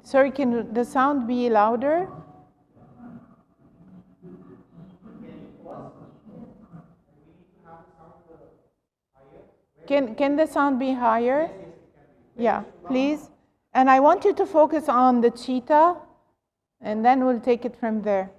Sorry, can the sound be louder? Can the sound be higher? Yeah, please. And I want you to focus on the cheetah, and then we'll take it from there.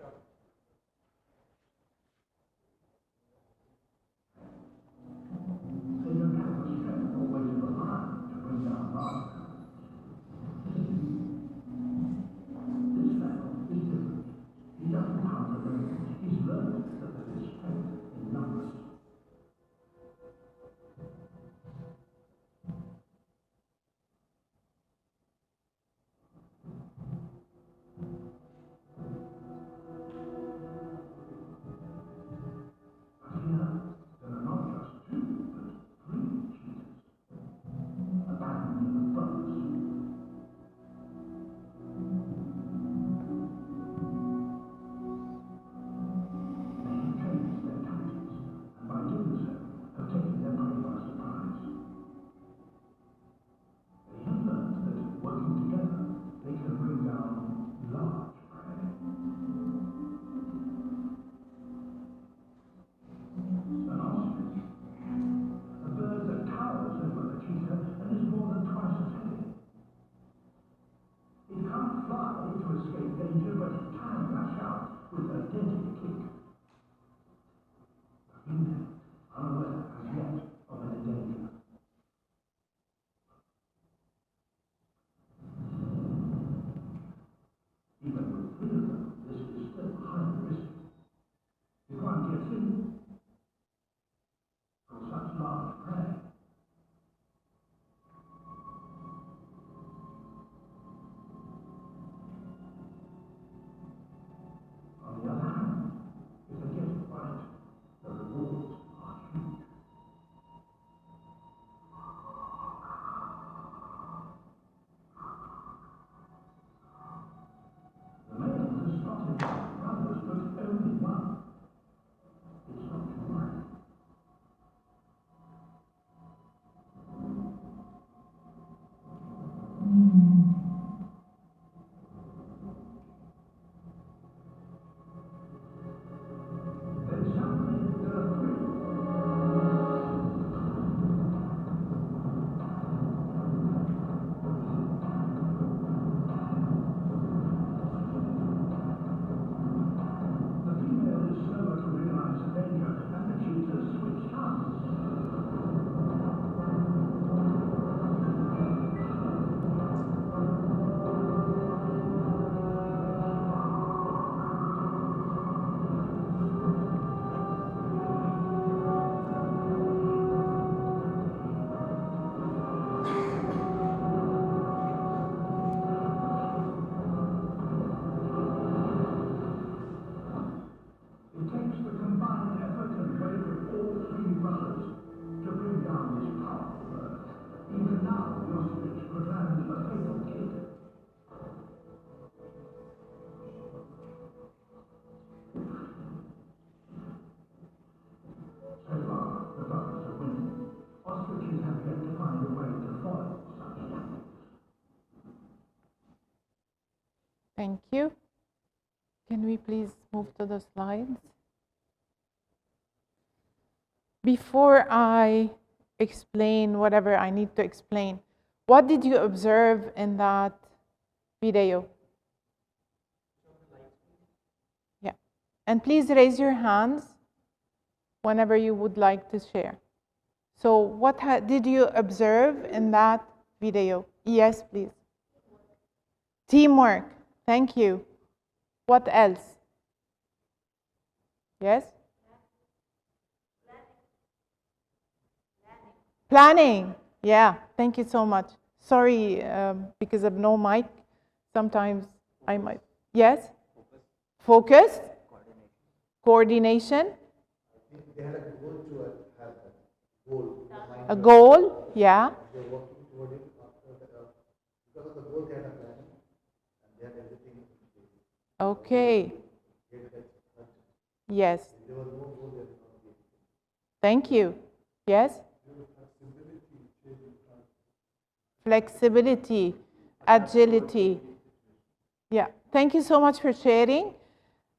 Thank you. Can we please move to the slides? Before I explain whatever I need to explain, what did you observe in that video? Yeah. And please raise your hands whenever you would like to share. So what did you observe in that video? Yes, please. Teamwork. Thank you. What else? Yes? Planning. Yeah, thank you so much. Sorry, because of no mic, sometimes I might. Yes? Focus. Coordination. They had a goal to have a goal. A goal, yeah. They were working toward it. Because of the goal, they had a plan, and they had everything in place. Okay. Yes. If there was no goal, there would not be anything. Thank you. Yes? Flexibility, agility. Yeah, thank you so much for sharing.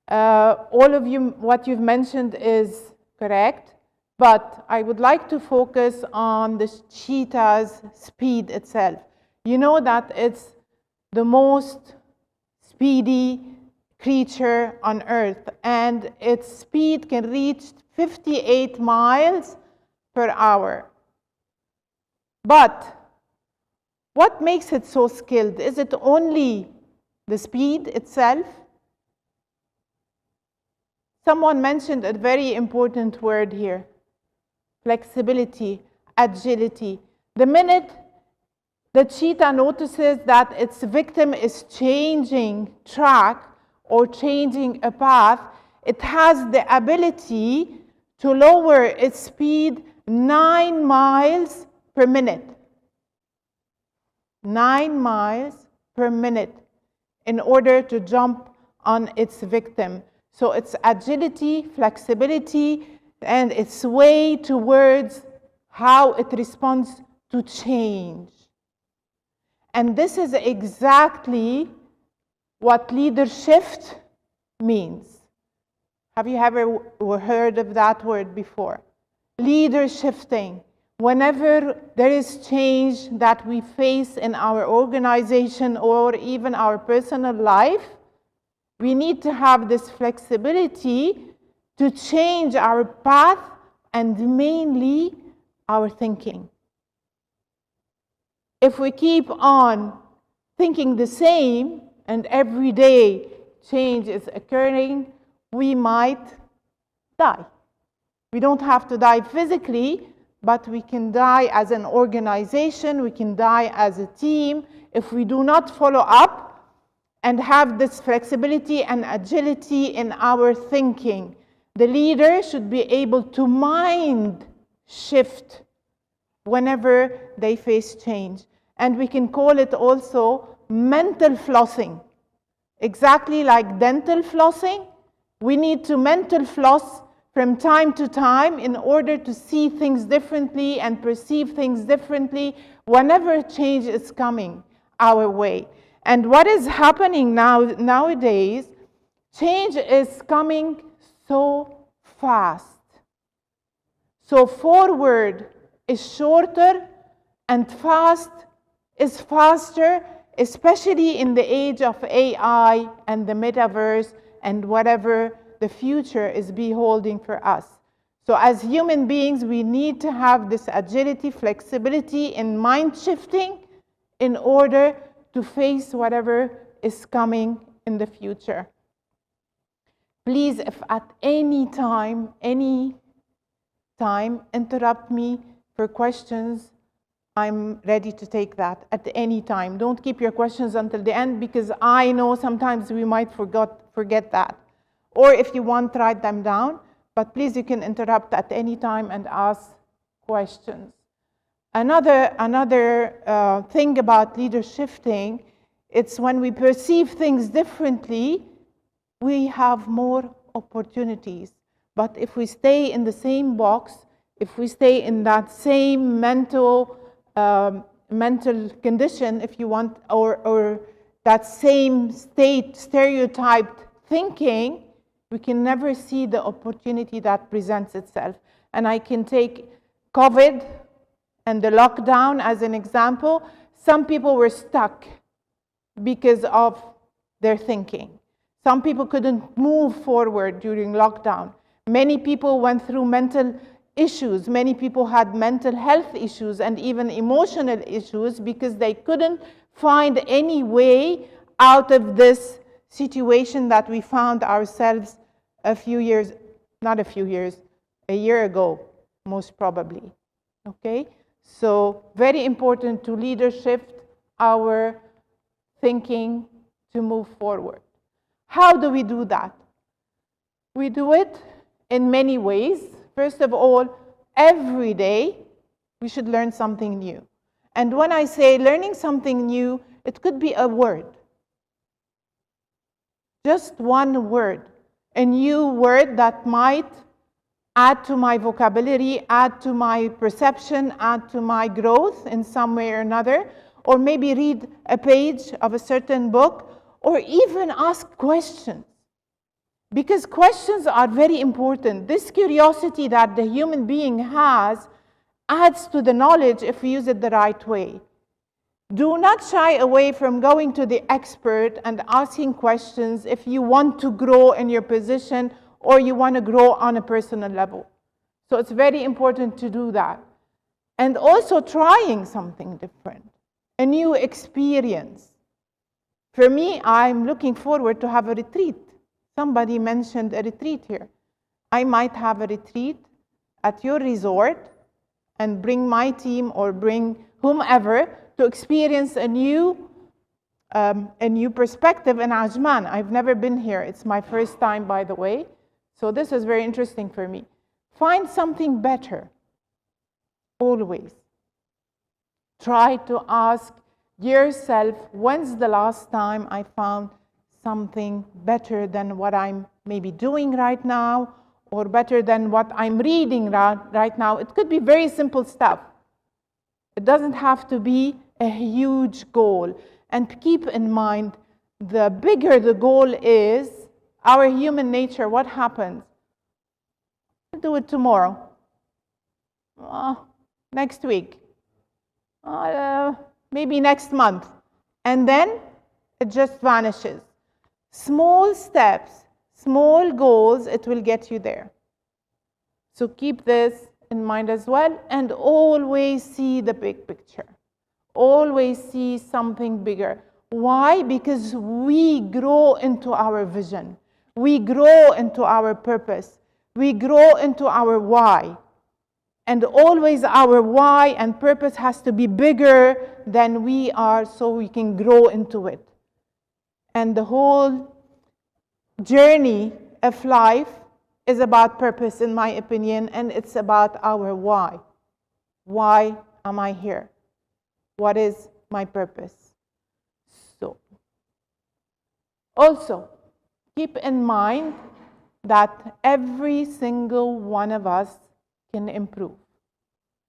All of you, what you've mentioned is correct, but I would like to focus on the cheetah's speed itself. You know that it's the most speedy creature on earth, and its speed can reach 58 miles per hour. But what makes it so skilled? Is it only the speed itself? Someone mentioned a very important word here: flexibility, agility. The minute the cheetah notices that its victim is changing track or changing a path, it has the ability to lower its speed 9 miles per minute. 9 miles per minute in order to jump on its victim. So it's agility, flexibility, and its way towards how it responds to change. And this is exactly what Leadershift means. Have you ever heard of that word before? Leader shifting. Whenever there is change that we face in our organization or even our personal life, we need to have this flexibility to change our path and mainly our thinking. If we keep on thinking the same and every day change is occurring, we might die. We don't have to die physically, but we can die as an organization, we can die as a team if we do not follow up and have this flexibility and agility in our thinking. The leader should be able to mind shift whenever they face change. And we can call it also mental flossing. Exactly like dental flossing, we need to mental floss from time to time in order to see things differently and perceive things differently whenever change is coming our way. And what is happening nowadays, change is coming so fast. So forward is shorter and fast is faster, especially in the age of AI and the metaverse and whatever the future is beholding for us. So as human beings, we need to have this agility, flexibility in mind shifting in order to face whatever is coming in the future. Please, if at any time, interrupt me for questions, I'm ready to take that at any time. Don't keep your questions until the end, because I know sometimes we might forget that. Or if you want, write them down. But please, you can interrupt at any time and ask questions. Another thing about leader shifting, it's when we perceive things differently, we have more opportunities. But if we stay in the same box, if we stay in that same mental condition, if you want, or that same state, stereotyped thinking, we can never see the opportunity that presents itself. And I can take COVID and the lockdown as an example. Some people were stuck because of their thinking. Some people couldn't move forward during lockdown. Many people went through mental issues. Many people had mental health issues and even emotional issues because they couldn't find any way out of this situation that we found ourselves a year ago, most probably. Okay? So very important to leadership our thinking to move forward. How do we do that? We do it in many ways. First of all, every day we should learn something new. And when I say learning something new, it could be a word. Just one word. A new word that might add to my vocabulary, add to my perception, add to my growth in some way or another. Or maybe read a page of a certain book, or even ask questions. Because questions are very important. This curiosity that the human being has adds to the knowledge if we use it the right way. Do not shy away from going to the expert and asking questions if you want to grow in your position or you want to grow on a personal level. So it's very important to do that. And also trying something different, a new experience. For me, I'm looking forward to have a retreat. Somebody mentioned a retreat here. I might have a retreat at your resort and bring my team or bring whomever to experience a new perspective in Ajman. I've never been here. It's my first time, by the way. So this is very interesting for me. Find something better. Always. Try to ask yourself, when's the last time I found something better than what I'm maybe doing right now, or better than what I'm reading right now? It could be very simple stuff. It doesn't have to be a huge goal. And keep in mind, the bigger the goal is, our human nature, what happens? I'll do it tomorrow. Next week. Maybe next month. And then it just vanishes. Small steps, small goals, it will get you there. So keep this in mind as well, and always see the big picture. Always see something bigger. Why? Because we grow into our vision. We grow into our purpose. We grow into our why. And always our why and purpose has to be bigger than we are, so we can grow into it. And the whole journey of life is about purpose, in my opinion, and it's about our why. Why am I here? What is my purpose? So, also, keep in mind that every single one of us can improve.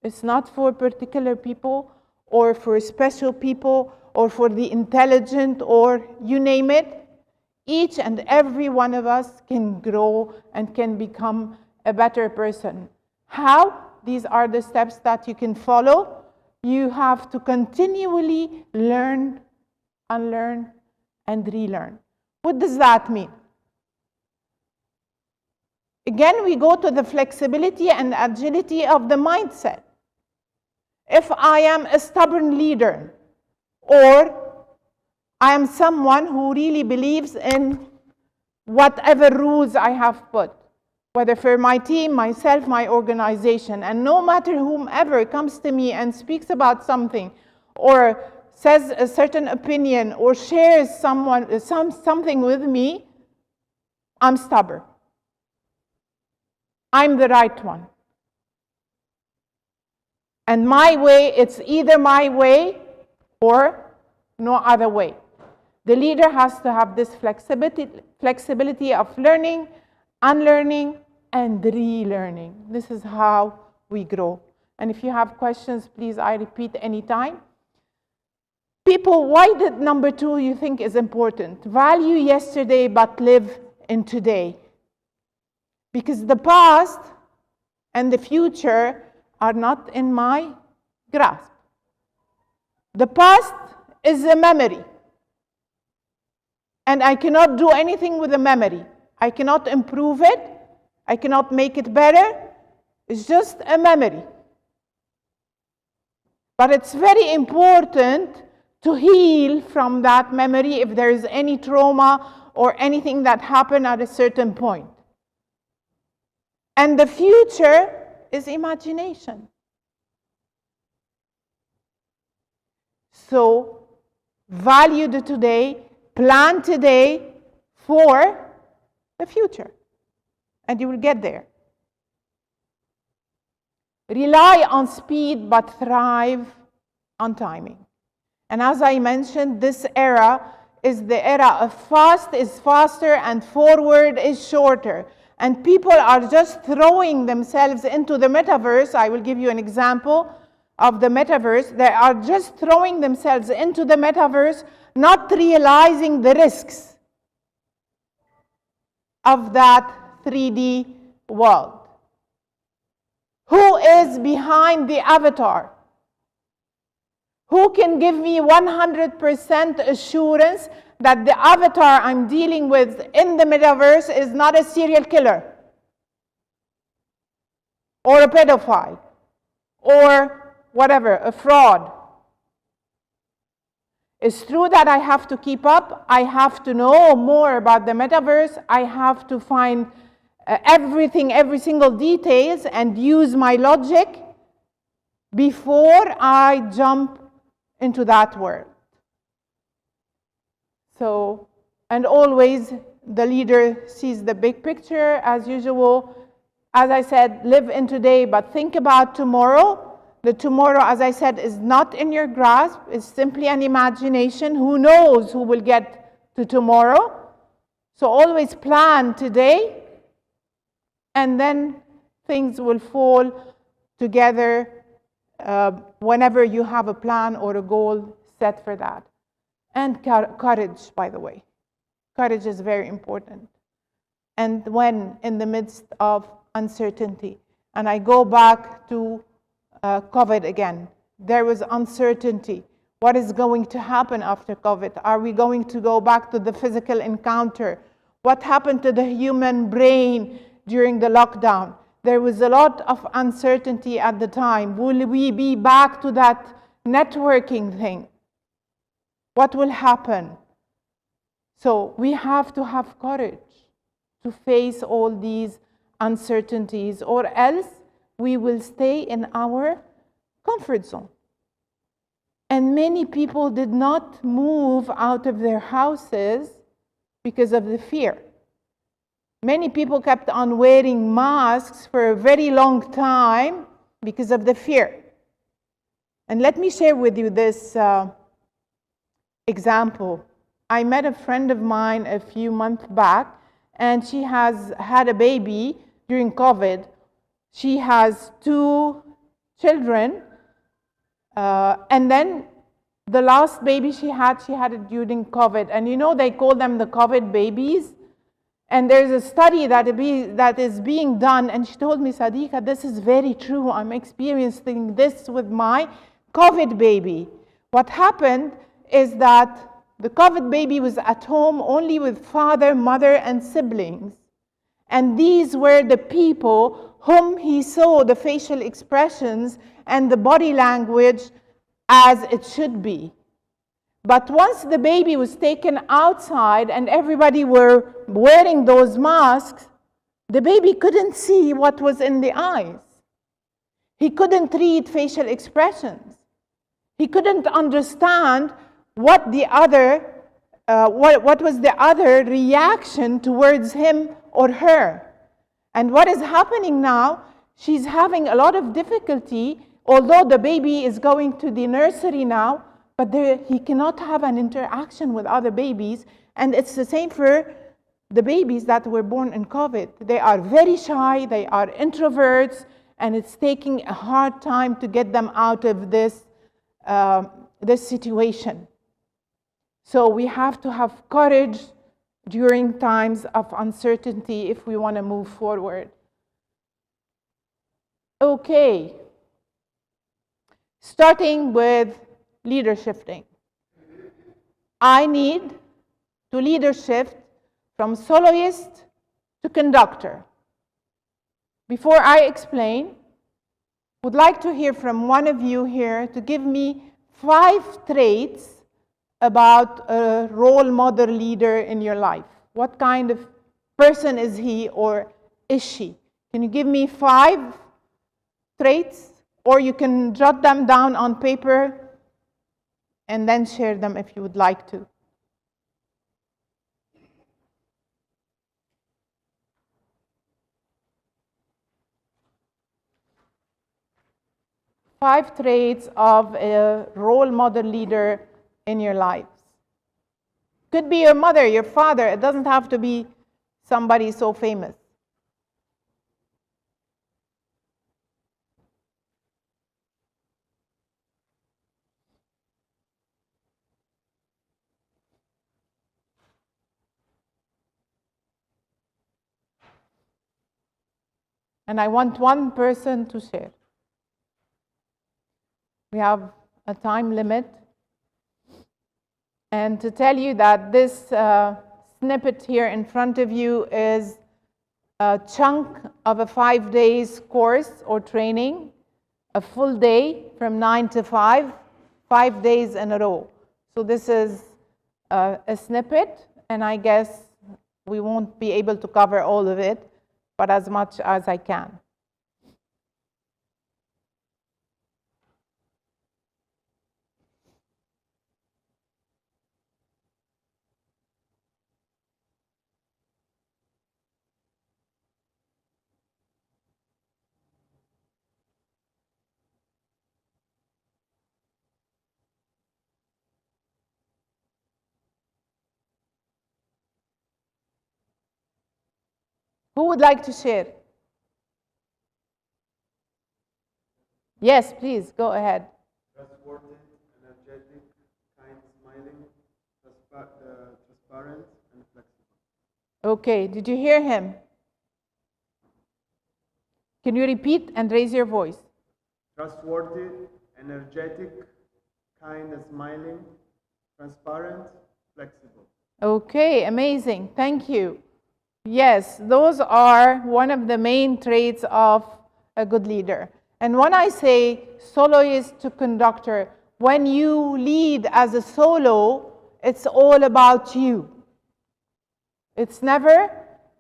It's not for particular people or for special people or for the intelligent or you name it. Each and every one of us can grow and can become a better person. How? These are the steps that you can follow. You have to continually learn, unlearn, and relearn. What does that mean? Again, we go to the flexibility and agility of the mindset. If I am a stubborn leader, or I am someone who really believes in whatever rules I have put, whether for my team, myself, my organization, and no matter whomever comes to me and speaks about something, or says a certain opinion, or shares something with me, I'm stubborn. I'm the right one. And my way, it's either my way or no other way. The leader has to have this flexibility of learning, unlearning, and relearning. This is how we grow. And if you have questions, please, I repeat anytime. People, why did number 2 you think is important? Value yesterday, but live in today. Because the past and the future are not in my grasp. The past is a memory. And I cannot do anything with a memory. I cannot improve it. I cannot make it better. It's just a memory. But it's very important to heal from that memory if there is any trauma or anything that happened at a certain point. And the future is imagination. So, value the today, plan today for the future, and you will get there. Rely on speed, but thrive on timing. And as I mentioned, this era is the era of fast is faster and forward is shorter. And people are just throwing themselves into the metaverse. I will give you an example. of the metaverse, they are just throwing themselves into the metaverse, not realizing the risks of that 3D world. Who is behind the avatar? Who can give me 100% assurance that the avatar I'm dealing with in the metaverse is not a serial killer or a pedophile or whatever, a fraud? It's true that I have to keep up. I have to know more about the metaverse. I have to find everything, every single details, and use my logic before I jump into that world. So, and always the leader sees the big picture as usual. As I said, live in today, but think about tomorrow. The tomorrow, as I said, is not in your grasp. It's simply an imagination. Who knows who will get to tomorrow? So always plan today, and then things will fall together whenever you have a plan or a goal set for that. And courage, by the way. Courage is very important. And when in the midst of uncertainty, and I go back to COVID again, there was uncertainty. What is going to happen after COVID? Are we going to go back to the physical encounter? What happened to the human brain during the lockdown? There was a lot of uncertainty at the time. Will we be back to that networking thing? What will happen? So we have to have courage to face all these uncertainties, or else we will stay in our comfort zone. And many people did not move out of their houses because of the fear. Many people kept on wearing masks for a very long time because of the fear. And let me share with you this example. I met a friend of mine a few months back, and she has had a baby during COVID. She has 2 children, and then the last baby she had it during COVID. And you know, they call them the COVID babies. And there's a study that is being done, and she told me, Sadiqa, this is very true. I'm experiencing this with my COVID baby. What happened is that the COVID baby was at home only with father, mother, and siblings. And these were the people whom he saw the facial expressions and the body language as it should be. But once the baby was taken outside and everybody were wearing those masks, the baby couldn't see what was in the eyes. He couldn't read facial expressions. He couldn't understand what the other, what was the other reaction towards him or her. And what is happening now, she's having a lot of difficulty, although the baby is going to the nursery now, but he cannot have an interaction with other babies. And it's the same for the babies that were born in COVID. They are very shy, they are introverts, and it's taking a hard time to get them out of this situation. So we have to have courage during times of uncertainty if we want to move forward. Okay. Starting with leadershifting. I need to leadershift from soloist to conductor. Before I explain, would like to hear from one of you here to give me 5 traits about a role model leader in your life. What kind of person is he or is she? Can you give me 5 traits? Or you can jot them down on paper and then share them if you would like to. Five traits of a role model leader in your lives. Could be your mother, your father. It doesn't have to be somebody so famous. And I want one person to share. We have a time limit. And to tell you that this snippet here in front of you is a chunk of a 5 days course or training, a full day from 9 to 5, 5 days in a row. So this is a snippet, and I guess we won't be able to cover all of it, but as much as I can. Who would like to share? Yes, please, go ahead. Trustworthy, energetic, kind, smiling, transparent, and flexible. Okay, did you hear him? Can you repeat and raise your voice? Trustworthy, energetic, kind, smiling, transparent, flexible. Okay, amazing. Thank you. Yes, those are one of the main traits of a good leader. And when I say soloist to conductor, when you lead as a solo, it's all about you. It's never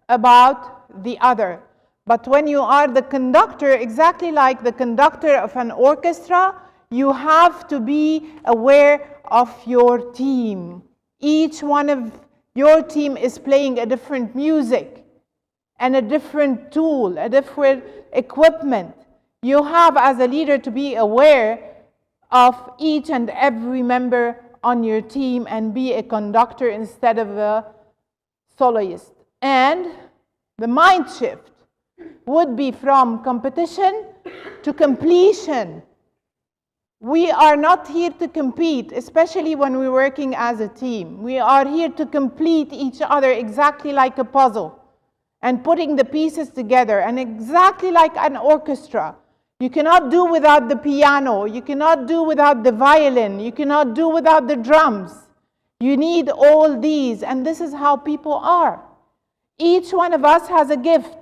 about the other. But when you are the conductor, exactly like the conductor of an orchestra, you have to be aware of your team. Each one of your team is playing a different music and a different tool, a different equipment. You have, as a leader, to be aware of each and every member on your team and be a conductor instead of a soloist. And the mind shift would be from competition to completion. We are not here to compete, especially when we're working as a team. We are here to complete each other exactly like a puzzle and putting the pieces together. And exactly like an orchestra, you cannot do without the piano, you cannot do without the violin, you cannot do without the drums. You need all these, and this is how people are. Each one of us has a gift.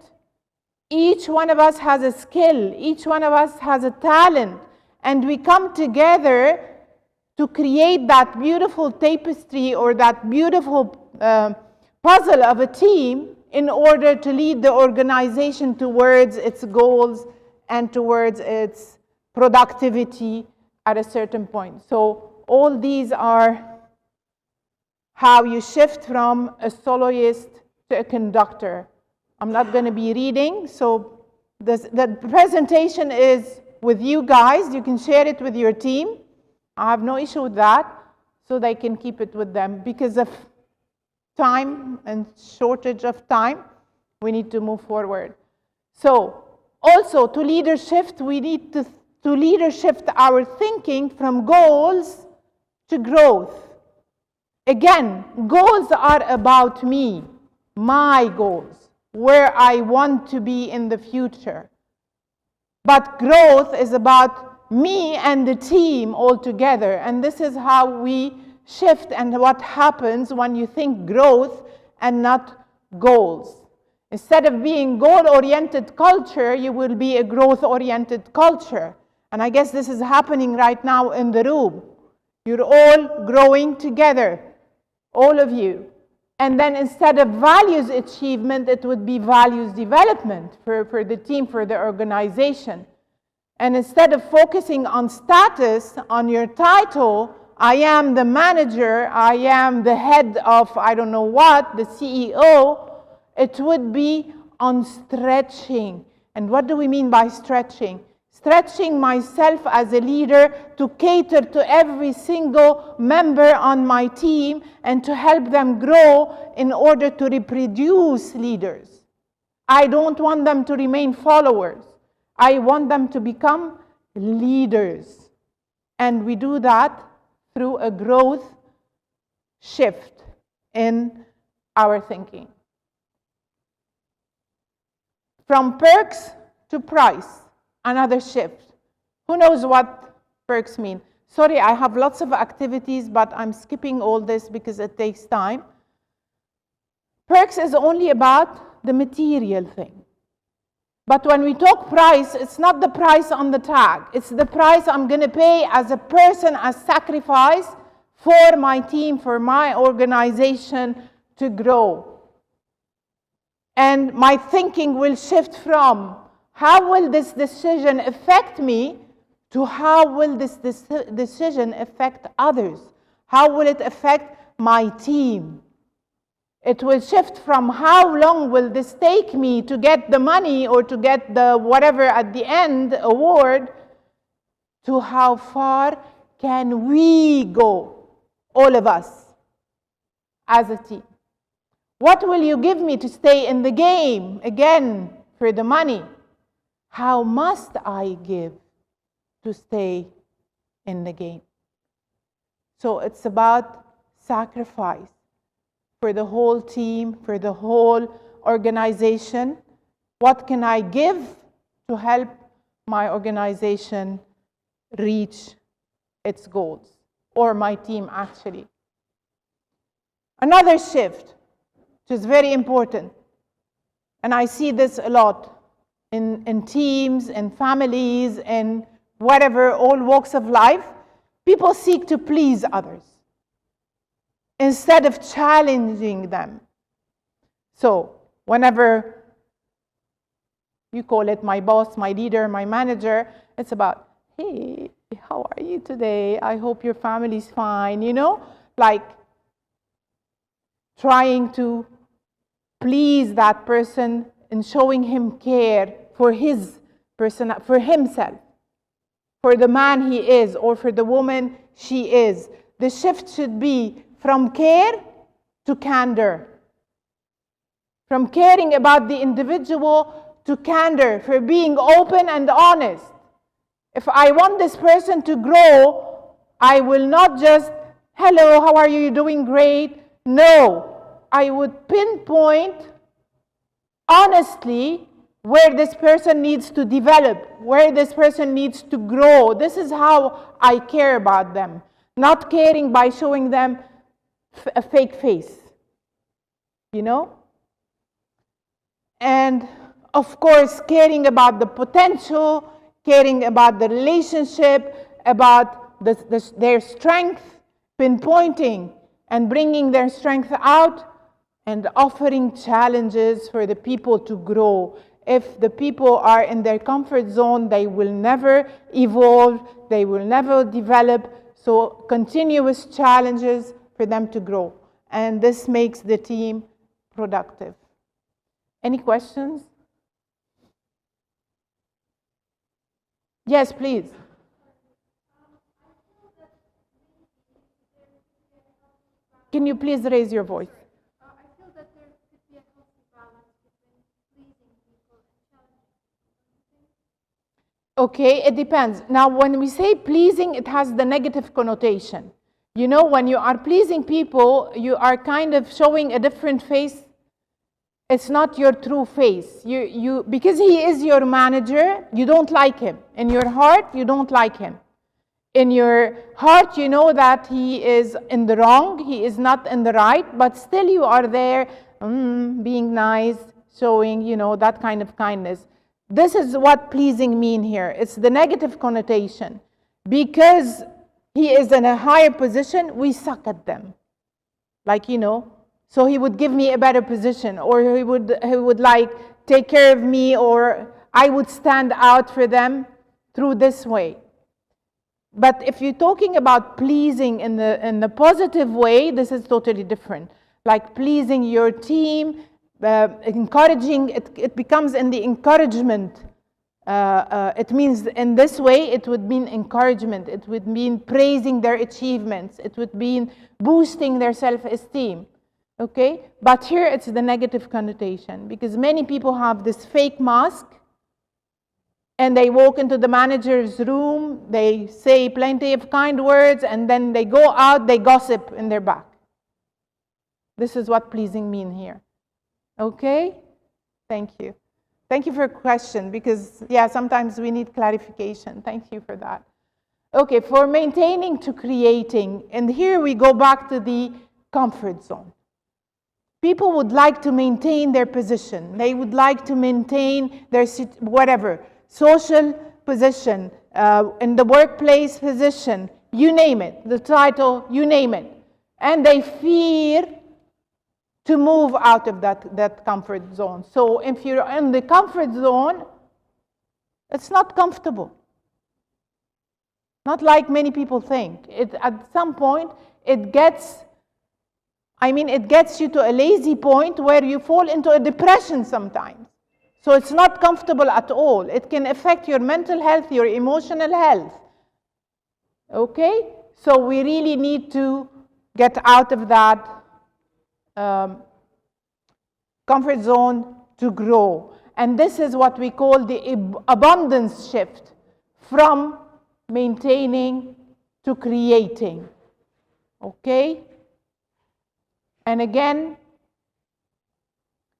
Each one of us has a skill. Each one of us has a talent. And we come together to create that beautiful tapestry or that beautiful puzzle of a team in order to lead the organization towards its goals and towards its productivity at a certain point. So all these are how you shift from a soloist to a conductor. I'm not going to be reading, so the presentation is with you guys. You can share it with your team. I have no issue with that, so they can keep it with them. Because of time and shortage of time, we need to move forward. So also to leadership, we need to leadership our thinking from goals to growth. Again, goals are about me, my goals, where I want to be in the future. But growth is about me and the team all together. And this is how we shift and what happens when you think growth and not goals. Instead of being goal-oriented culture, you will be a growth-oriented culture. And I guess this is happening right now in the room. You're all growing together, all of you. And then instead of values achievement, it would be values development for the team, for the organization. And instead of focusing on status, on your title, I am the manager, I am the head of I don't know what, the CEO, it would be on stretching. And what do we mean by stretching? Stretching myself as a leader to cater to every single member on my team and to help them grow in order to reproduce leaders. I don't want them to remain followers. I want them to become leaders. And we do that through a growth shift in our thinking. From perks to price, another shift. Who knows what perks mean? Sorry, I have lots of activities, but I'm skipping all this because it takes time. Perks is only about the material thing. But when we talk price, it's not the price on the tag. It's the price I'm going to pay as a person, as sacrifice for my team, for my organization to grow. And my thinking will shift from how will this decision affect me to how will this decision affect others? How will it affect my team? It will shift from how long will this take me to get the money or to get the whatever at the end award, to how far can we go, all of us, as a team. What will you give me to stay in the game? Again, for the money. How must I give to stay in the game? So it's about sacrifice for the whole team, for the whole organization. What can I give to help my organization reach its goals, or my team actually? Another shift, which is very important, and I see this a lot in teams, in families, in whatever, all walks of life. People seek to please others instead of challenging them. So whenever you call it my boss, my leader, my manager, it's about, hey, how are you today? I hope your family's fine, like trying to please that person and showing him care for his person, for himself, for the man he is, or for the woman she is. The shift should be from care to candor. From caring about the individual to candor, for being open and honest. If I want this person to grow, I will not just, hello, how are you? You're doing great. No, I would pinpoint honestly where this person needs to develop, where this person needs to grow. This is how I care about them. Not caring by showing them a fake face, And of course, caring about the potential, caring about the relationship, about their strength, pinpointing and bringing their strength out, and offering challenges for the people to grow. If the people are in their comfort zone, they will never evolve, they will never develop. So continuous challenges for them to grow. And this makes the team productive. Any questions? Yes, please. Can you please raise your voice? I feel that there could be a healthy balance between pleasing people and challenging people. Okay, it depends. Now, when we say pleasing, it has the negative connotation. When you are pleasing people, you are kind of showing a different face. It's not your true face. Because he is your manager, you don't like him. In your heart, you don't like him. In your heart, you know that he is in the wrong, he is not in the right, but still you are there, being nice, showing, that kind of kindness. This is what pleasing mean here. It's the negative connotation. Because he is in a higher position, we suck at them. So he would give me a better position, or he would like take care of me, or I would stand out for them through this way. But if you're talking about pleasing in the positive way, this is totally different. Like pleasing your team, encouraging, it becomes in the encouragement. It means in this way, it would mean encouragement. It would mean praising their achievements. It would mean boosting their self-esteem. Okay? But here it's the negative connotation, because many people have this fake mask, and they walk into the manager's room, they say plenty of kind words, and then they go out, they gossip in their back. This is what pleasing mean here. Okay? Thank you. Thank you for your question, because, yeah, sometimes we need clarification. Thank you for that. Okay, for maintaining to creating, and here we go back to the comfort zone. People would like to maintain their position. They would like to maintain their whatever, social position, in the workplace position, you name it, the title, you name it. And they fear to move out of that comfort zone. So if you're in the comfort zone, it's not comfortable. Not like many people think. At some point, it gets you to a lazy point where you fall into a depression sometimes. So it's not comfortable at all. It can affect your mental health, your emotional health. Okay? So we really need to get out of that comfort zone to grow. And this is what we call the abundance shift, from maintaining to creating. Okay? And again,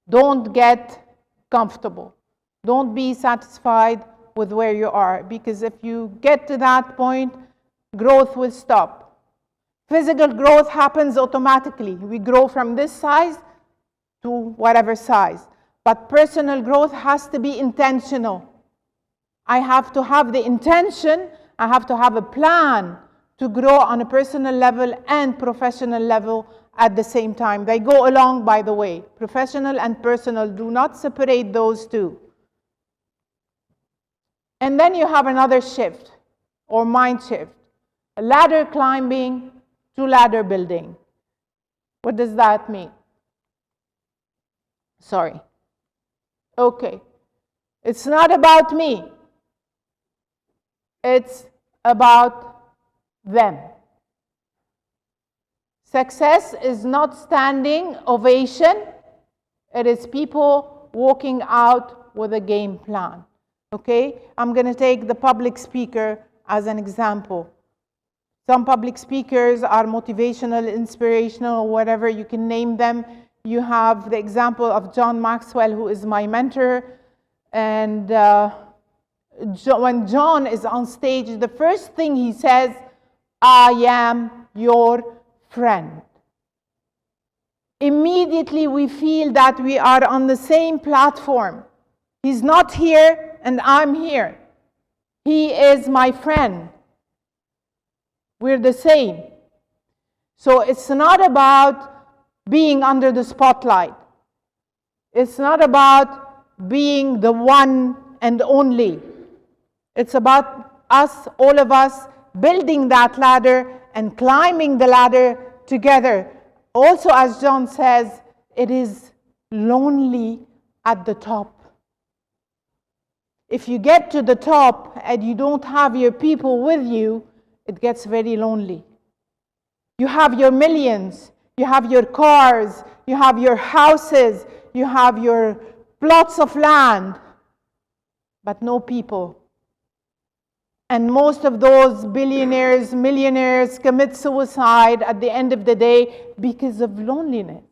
don't get comfortable. Don't be satisfied with where you are, because if you get to that point, growth will stop. Physical growth happens automatically. We grow from this size to whatever size. But personal growth has to be intentional. I have to have the intention, I have to have a plan to grow on a personal level and professional level at the same time. They go along, by the way. Professional and personal, do not separate those two. And then you have another shift, or mind shift. Ladder climbing to ladder building. What does that mean? Sorry. Okay. It's not about me. It's about them. Success is not standing ovation. It is people walking out with a game plan. Okay? I'm going to take the public speaker as an example. Some public speakers are motivational, inspirational, whatever you can name them. You have the example of John Maxwell, who is my mentor. And when John is on stage, the first thing he says, I am your friend. Immediately we feel that we are on the same platform. He's not here and I'm here. He is my friend. We're the same. So it's not about being under the spotlight. It's not about being the one and only. It's about us, all of us, building that ladder and climbing the ladder together. Also, as John says, it is lonely at the top. If you get to the top and you don't have your people with you, it gets very lonely. You have your millions, you have your cars, you have your houses, you have your plots of land, but no people. And most of those billionaires, millionaires commit suicide at the end of the day because of loneliness,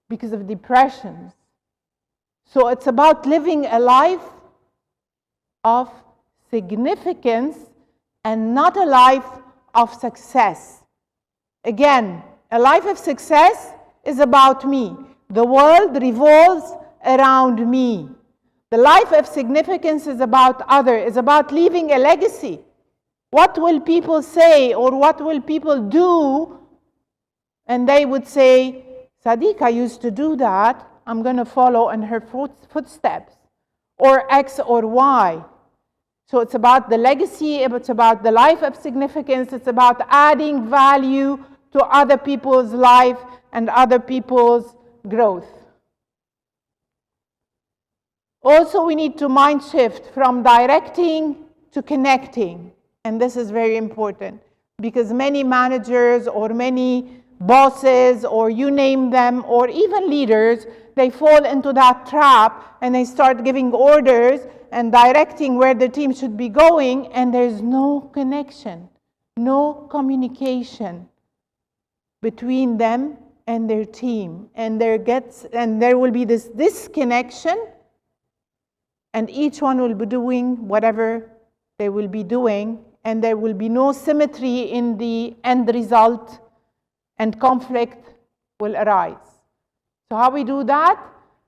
because of depressions. So it's about living a life of significance and not a life of success. Again, a life of success is about me. The world revolves around me. The life of significance is about others, is about leaving a legacy. What will people say, or what will people do? And they would say, Sadiqa used to do that, I'm going to follow in her footsteps, or X or Y. So it's about the legacy, it's about the life of significance, it's about adding value to other people's life and other people's growth. Also, we need to mind shift from directing to connecting. And this is very important, because many managers or many bosses, or you name them, or even leaders, they fall into that trap and they start giving orders and directing where the team should be going, and there's no connection, no communication between them and their team. And there will be this disconnection, and each one will be doing whatever they will be doing, and there will be no symmetry in the end result, and conflict will arise. So how we do that?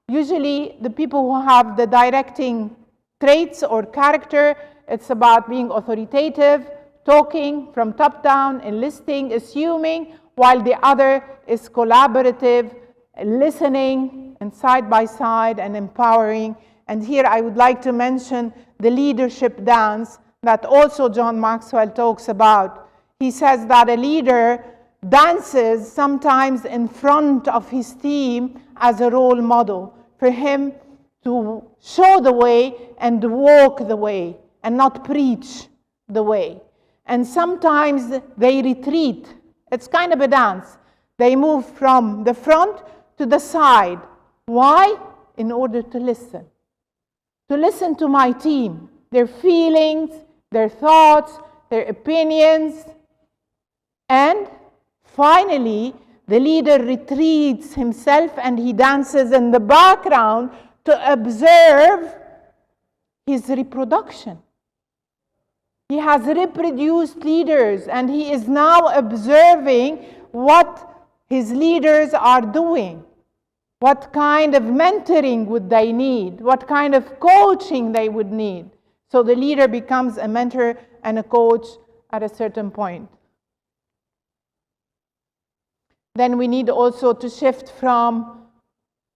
Usually the people who have the directing traits or character, it's about being authoritative, talking from top down, enlisting, assuming, while the other is collaborative, listening, and side by side, and empowering. And here I would like to mention the leadership dance that also John Maxwell talks about. He says that a leader dances sometimes in front of his team as a role model for him to show the way and walk the way and not preach the way. And sometimes they retreat. It's kind of a dance. They move from the front to the side. Why? In order to listen. To listen to my team, their feelings, their thoughts, their opinions. And finally, the leader retreats himself and he dances in the background to observe his reproduction. He has reproduced leaders and he is now observing what his leaders are doing. What kind of mentoring would they need? What kind of coaching they would need? So the leader becomes a mentor and a coach at a certain point. Then we need also to shift from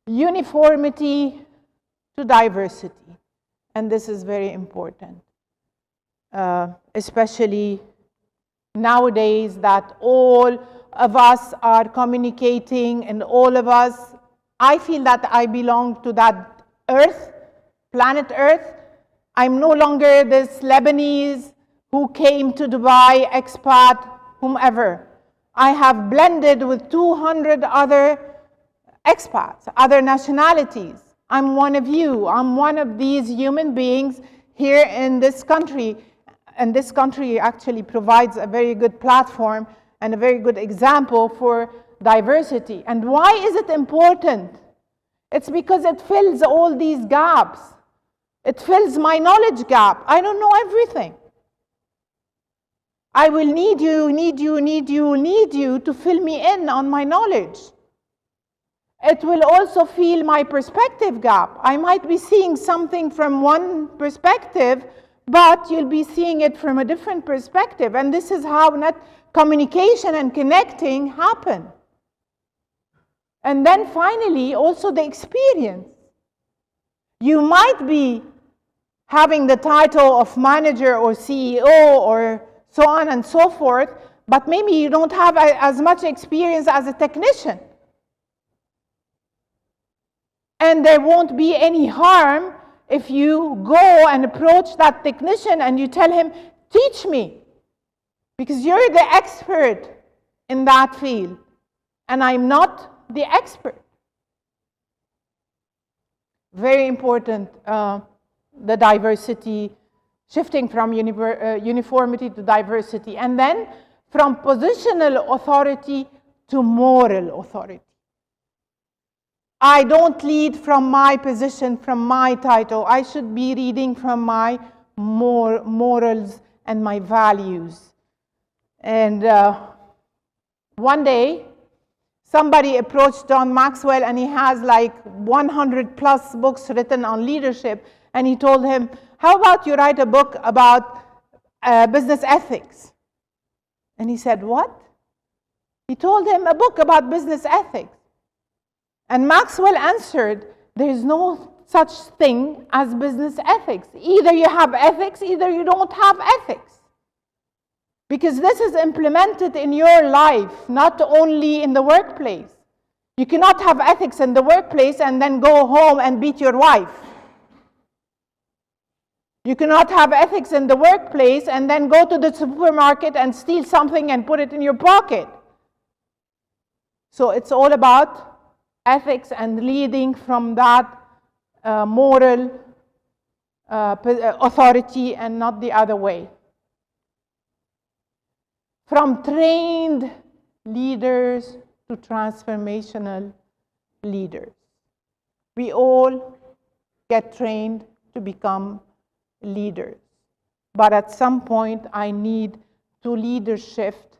uniformity to diversity. And this is very important. Especially nowadays that all of us are communicating, and all of us, I feel that I belong to that earth, planet Earth. I'm no longer this Lebanese who came to Dubai, expat, whomever. I have blended with 200 other expats, other nationalities. I'm one of you. I'm one of these human beings here in this country. And this country actually provides a very good platform and a very good example for diversity. And why is it important? It's because it fills all these gaps. It fills my knowledge gap. I don't know everything. I will need you to fill me in on my knowledge. It will also fill my perspective gap. I might be seeing something from one perspective, but you'll be seeing it from a different perspective. And this is how communication and connecting happen. And then finally, also the experience. You might be having the title of manager or CEO or so on and so forth, but maybe you don't have as much experience as a technician. And there won't be any harm if you go and approach that technician and you tell him, teach me, because you're the expert in that field, and I'm not the expert. Very important, the diversity, shifting from uniformity to diversity, and then from positional authority to moral authority. I don't lead from my position, from my title. I should be leading from my morals and my values. And one day, somebody approached John Maxwell, and he has like 100 plus books written on leadership, and he told him, how about you write a book about business ethics? And he said, what? He told him a book about business ethics. And Maxwell answered, there is no such thing as business ethics. Either you have ethics, either you don't have ethics. Because this is implemented in your life, not only in the workplace. You cannot have ethics in the workplace and then go home and beat your wife. You cannot have ethics in the workplace and then go to the supermarket and steal something and put it in your pocket. So it's all about ethics and leading from that moral authority and not the other way. From trained leaders to transformational leaders. We all get trained to to become leaders. But at some point, I need to leadershift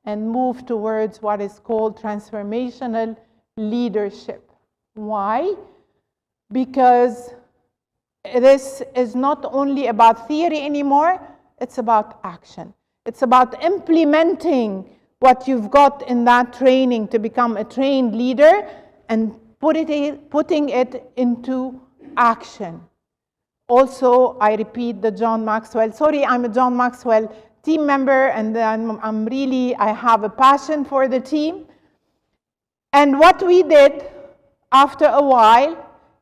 and move towards what is called transformational leadership. Why? Because this is not only about theory anymore, it's about action. It's about implementing what you've got in that training to become a trained leader and putting it into action. Also, I repeat the John Maxwell. Sorry, I'm a John Maxwell team member, and I have a passion for the team. And what we did after a while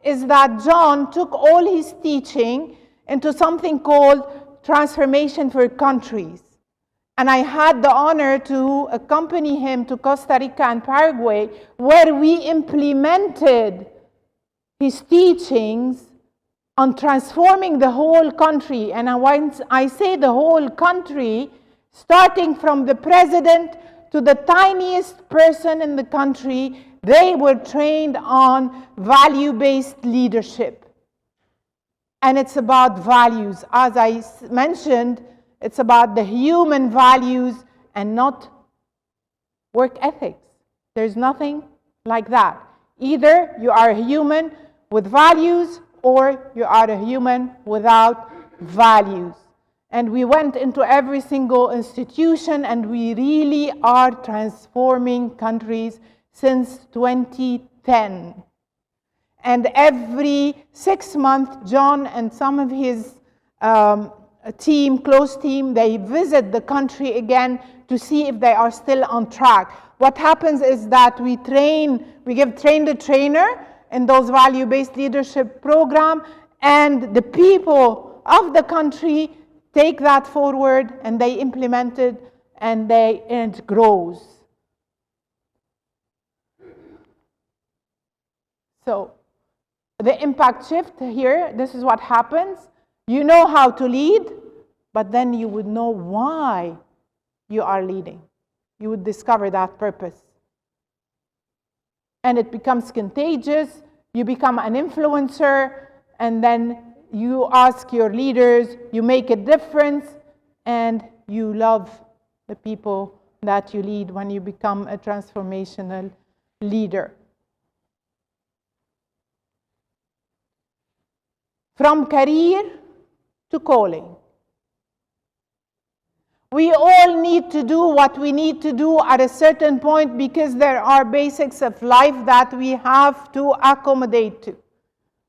is that John took all his teaching into something called Transformation for Countries. And I had the honor to accompany him to Costa Rica and Paraguay, where we implemented his teachings on transforming the whole country. And once I say the whole country, starting from the president to the tiniest person in the country, they were trained on value-based leadership. And it's about values. As I mentioned, it's about the human values and not work ethics. There's nothing like that. Either you are a human with values or you are a human without values. And we went into every single institution, and we really are transforming countries since 2010. And every 6 months, John and some of his close team, they visit the country again to see if they are still on track. What happens is that we give train the trainer in those value-based leadership program, and the people of the country take that forward and they implement it, and it grows. So the impact shift here, this is what happens. You know how to lead, but then you would know why you are leading. You would discover that purpose. And it becomes contagious. You become an influencer, and then you ask your leaders, you make a difference, and you love the people that you lead when you become a transformational leader. From career to calling. We all need to do what we need to do at a certain point, because there are basics of life that we have to accommodate to.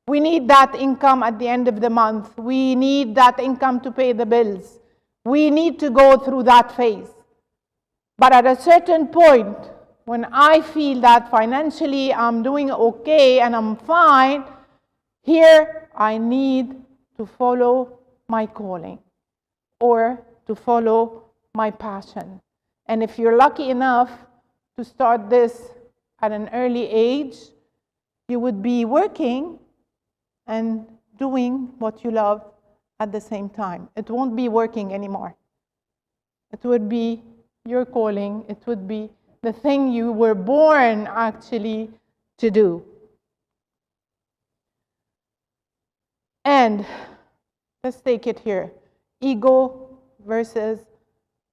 We need that income at the end of the month. We need that income to pay the bills. We need to go through that phase. But at a certain point, when I feel that financially I'm doing okay and I'm fine, here I need to follow my calling or to follow my passion. And if you're lucky enough to start this at an early age, you would be working and doing what you love at the same time. It won't be working anymore. It would be your calling. It would be the thing you were born actually to do. And let's take it here. Ego versus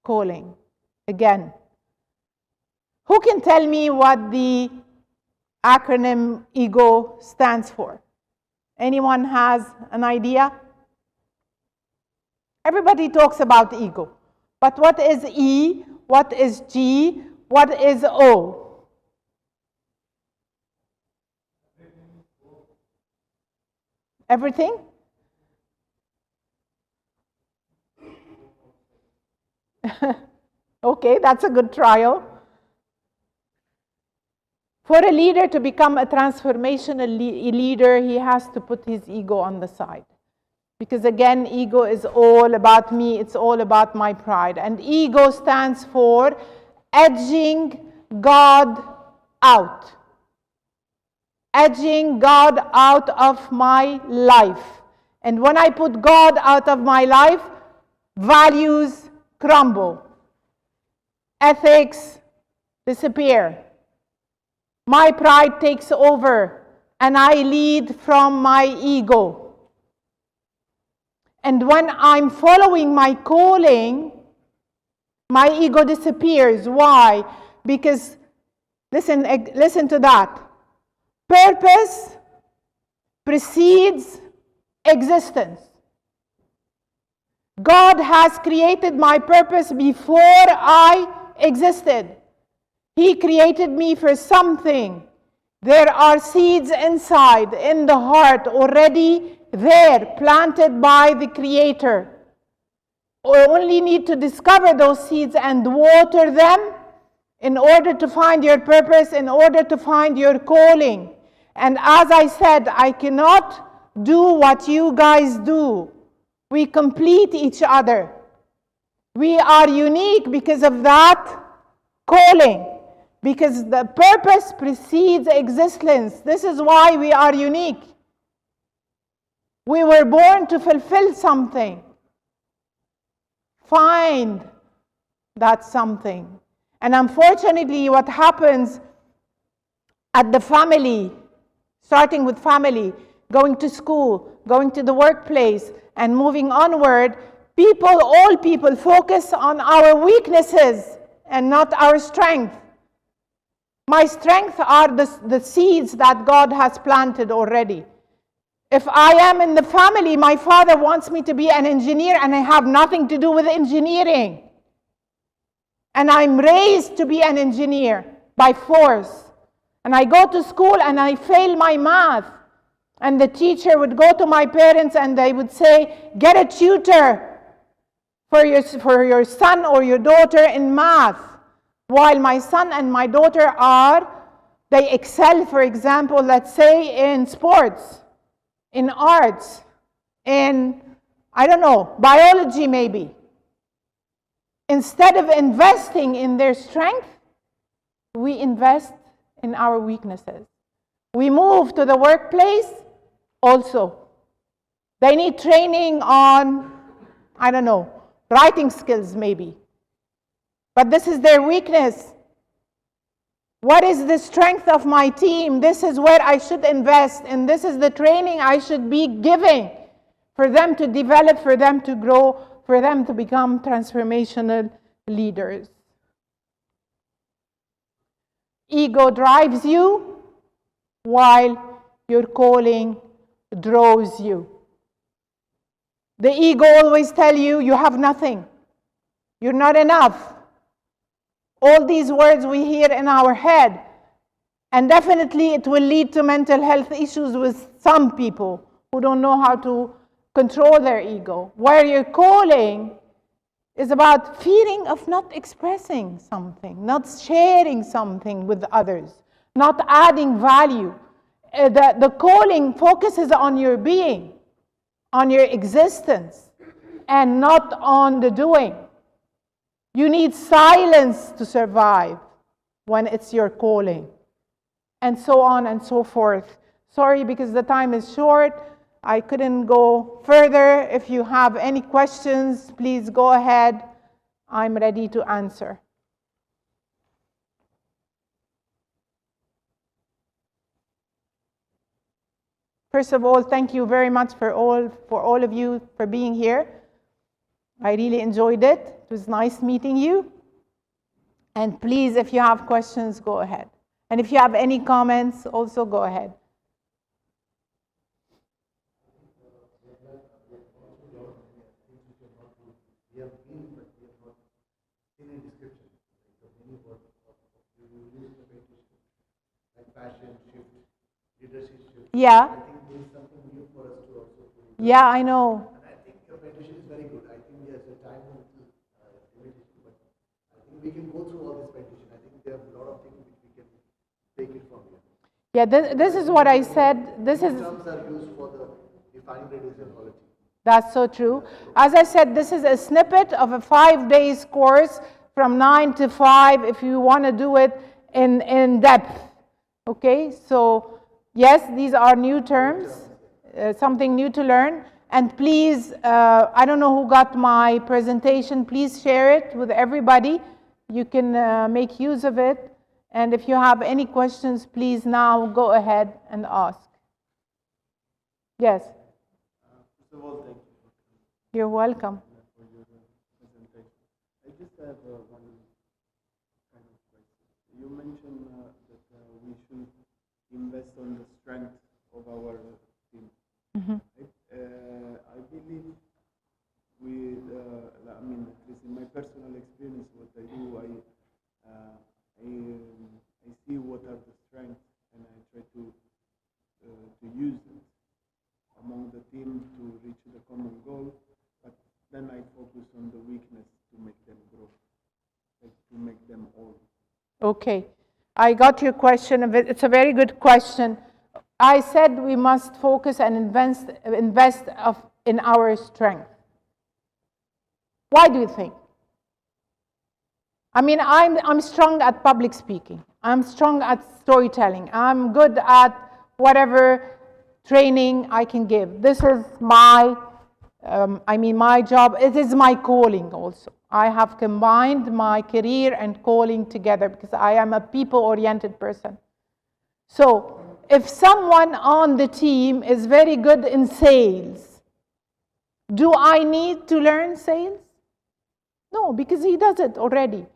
calling. Again, who can tell me what the acronym EGO stands for? Anyone has an idea? Everybody talks about ego. But what is E? What is G? What is O? Everything? Okay, that's a good trial. For a leader to become a transformational leader, he has to put his ego on the side. Because again, ego is all about me, it's all about my pride. And ego stands for edging God out. Edging God out of my life. And when I put God out of my life, values crumble. Ethics disappear. My pride takes over, and I lead from my ego. And when I'm following my calling, my ego disappears. Why? Because, listen to that. Purpose precedes existence. God has created my purpose before I existed. He created me for something. There are seeds inside, in the heart, already there, planted by the Creator. We only need to discover those seeds and water them in order to find your purpose, in order to find your calling. And as I said, I cannot do what you guys do. We complete each other. We are unique because of that calling. Because the purpose precedes existence. This is why we are unique. We were born to fulfill something. Find that something. And unfortunately, what happens at the family, starting with family, going to school, going to the workplace, and moving onward, all people focus on our weaknesses and not our strength. My strength are the seeds that God has planted already. If I am in the family, my father wants me to be an engineer and I have nothing to do with engineering. And I'm raised to be an engineer by force. And I go to school and I fail my math. And the teacher would go to my parents and they would say, get a tutor for your son or your daughter in math. While my son and my daughter they excel, for example, let's say in sports, in arts, in, I don't know, biology maybe. Instead of investing in their strength, we invest in our weaknesses. We move to the workplace also. They need training on, I don't know, writing skills maybe. But this is their weakness. What is the strength of my team? This is where I should invest, and this is the training I should be giving for them to develop, for them to grow, for them to become transformational leaders. Ego drives you while your calling draws you. The ego always tells you, you have nothing. You're not enough. All these words we hear in our head. And definitely it will lead to mental health issues with some people who don't know how to control their ego. Where your calling is about feeling of not expressing something, not sharing something with others, not adding value. The calling focuses on your being, on your existence, and not on the doing. You need silence to survive when it's your calling, and so on and so forth. Sorry, because the time is short. I couldn't go further. If you have any questions, please go ahead. I'm ready to answer. First of all, thank you very much for all of you for being here. I really enjoyed it. It was nice meeting you. And please, if you have questions, go ahead. And if you have any comments, also go ahead. We have been, but we have not seen a description. So many words you use the meditation, like passion shift, leadership shift. Yeah. I think there is something new for us to also do. Yeah, I know. And I think your meditation is very good. I think there's a time limitation, but I think we can go through all this meditation. I think there are a lot of things which we can take it from here. Yeah, this is what I said. These terms are used for the defining radiation quality. That's so true. As I said, this is a snippet of a 5-day course from 9 to 5 if you want to do it in depth. Okay, so yes, these are new terms, something new to learn. And please, I don't know who got my presentation, please share it with everybody. You can make use of it. And if you have any questions, please now go ahead and ask. Yes? First of all, thank you. You're welcome. for your presentation. I just have one kind of question. You mentioned that we should invest on the strength of our team. Mhm. I believe we, I mean, at least in my personal experience, what I do, I see what are the strengths and I try to use it among the team to reach the common goal. But then I focus on the weakness to make them grow, like to make them all. Okay, I got your question. It's a very good question. I said we must focus and invest in our strength. Why do you think? I mean, I'm strong at public speaking. I'm strong at storytelling. I'm good at whatever training I can give. This is my my job. It is my calling also. I have combined my career and calling together because I am a people-oriented person. So, if someone on the team is very good in sales, do I need to learn sales? No, because he does it already.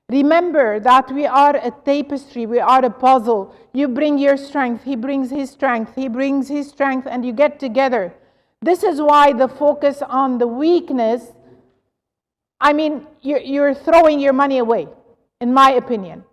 Remember that we are a tapestry, we are a puzzle. You bring your strength, he brings his strength, he brings his strength, and you get together. This is why the focus on the weakness, I mean, you're throwing your money away, in my opinion.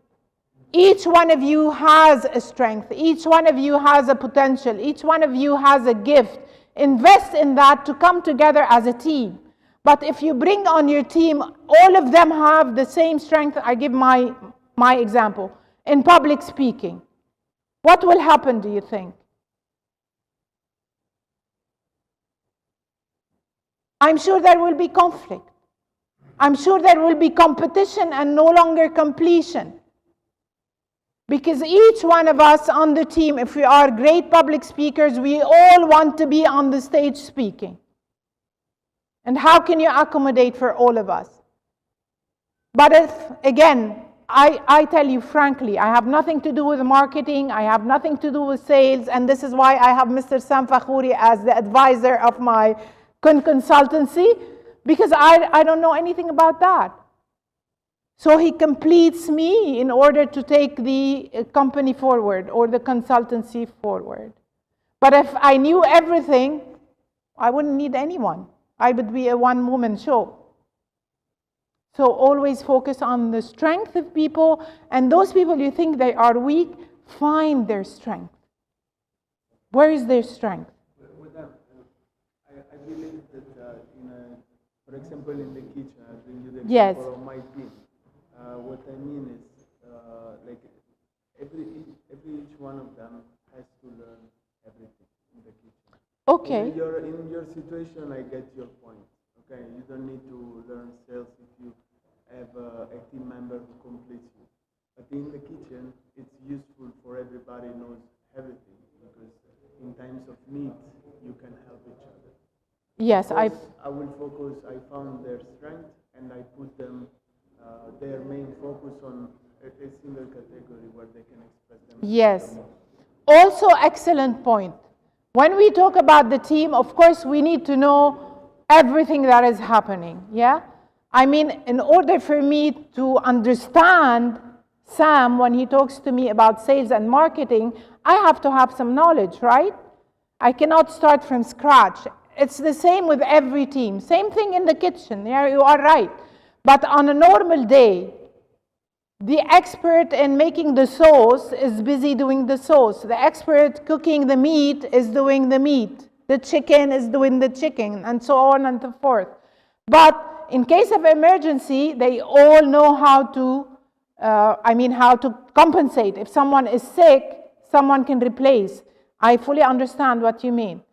Each one of you has a strength, each one of you has a potential, each one of you has a gift. Invest in that to come together as a team. But if you bring on your team, all of them have the same strength. I give my example. In public speaking, what will happen, do you think? I'm sure there will be conflict. I'm sure there will be competition and no longer completion. Because each one of us on the team, if we are great public speakers, we all want to be on the stage speaking. And how can you accommodate for all of us? But if, again, I tell you frankly, I have nothing to do with marketing, I have nothing to do with sales, and this is why I have Mr. Sam Fakhouri as the advisor of my consultancy, because I don't know anything about that. So he completes me in order to take the company forward or the consultancy forward. But if I knew everything, I wouldn't need anyone. I would be a one-woman show. So always focus on the strength of people, and those people you think they are weak, find their strength. Where is their strength? With them, I believe that for example, in the kitchen, I bring you the example Yes. of my team. What I mean is, like each one of them has to learn everything in the kitchen. Okay. In your situation, I get your point. Okay, you don't need to learn sales if you have a team member who completes you. But in the kitchen, it's useful for everybody knows everything, because in times of need, you can help each other. Yes, I will focus. I found their strength, and I put them their main focus on a single category where they can express themselves. Yes. Also, excellent point. When we talk about the team, of course, we need to know everything that is happening. Yeah? I mean, in order for me to understand Sam when he talks to me about sales and marketing, I have to have some knowledge, right? I cannot start from scratch. It's the same with every team. Same thing in the kitchen. Yeah, you are right. But on a normal day, the expert in making the sauce is busy doing the sauce. The expert cooking the meat is doing the meat. The chicken is doing the chicken, and so on and so forth. But in case of emergency, they all know how to, how to compensate. If someone is sick, someone can replace. I fully understand what you mean.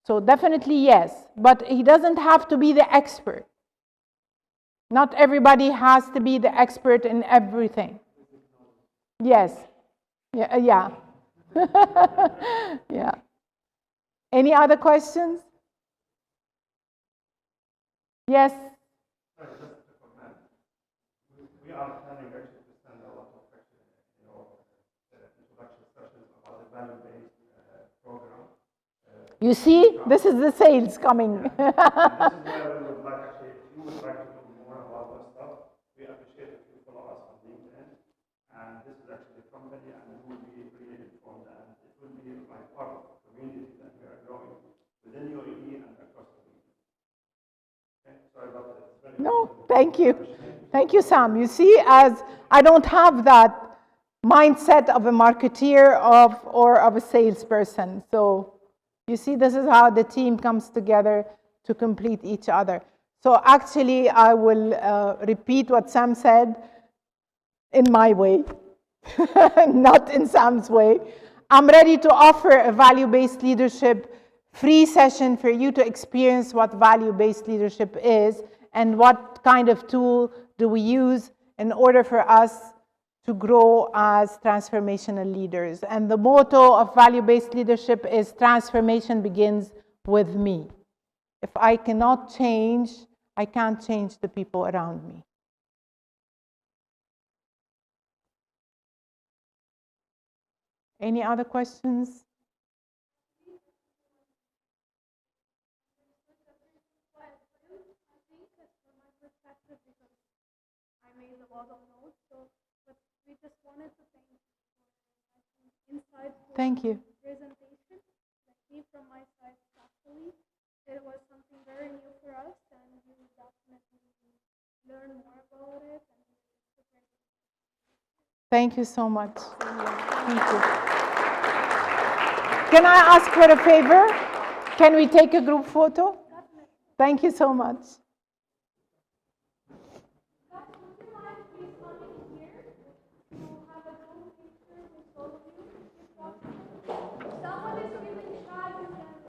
So definitely yes, but he doesn't have to be the expert. Not everybody has to be the expert in everything. Yes. Yeah. Yeah. Any other questions? Yes. Sorry, just a comment. We are planning actually to send a lot of introduction sessions about the value-based program. You see, this is the sales coming. This is where we part of the community that we are growing within UAE and across the region. Okay, sorry about that. It's very No, important. thank you. Thank you, Sam. You see, as I don't have that mindset of a marketeer or of a salesperson. So you see, this is how the team comes together to complete each other. So actually, I will repeat what Sam said in my way, not in Sam's way. I'm ready to offer a value-based leadership free session for you to experience what value-based leadership is and what kind of tool do we use in order for us to grow as transformational leaders. And the motto of value-based leadership is transformation begins with me. If I cannot change, I can't change the people around me. Any other questions? I made a lot of notes, but we just wanted to thank you for insightful Thank you. presentation. Like me from my side, actually, it was something very new for us, and we will definitely learn more about it. Thank you so much. Thank you. Can I ask for a favor? Can we take a group photo? Thank you so much.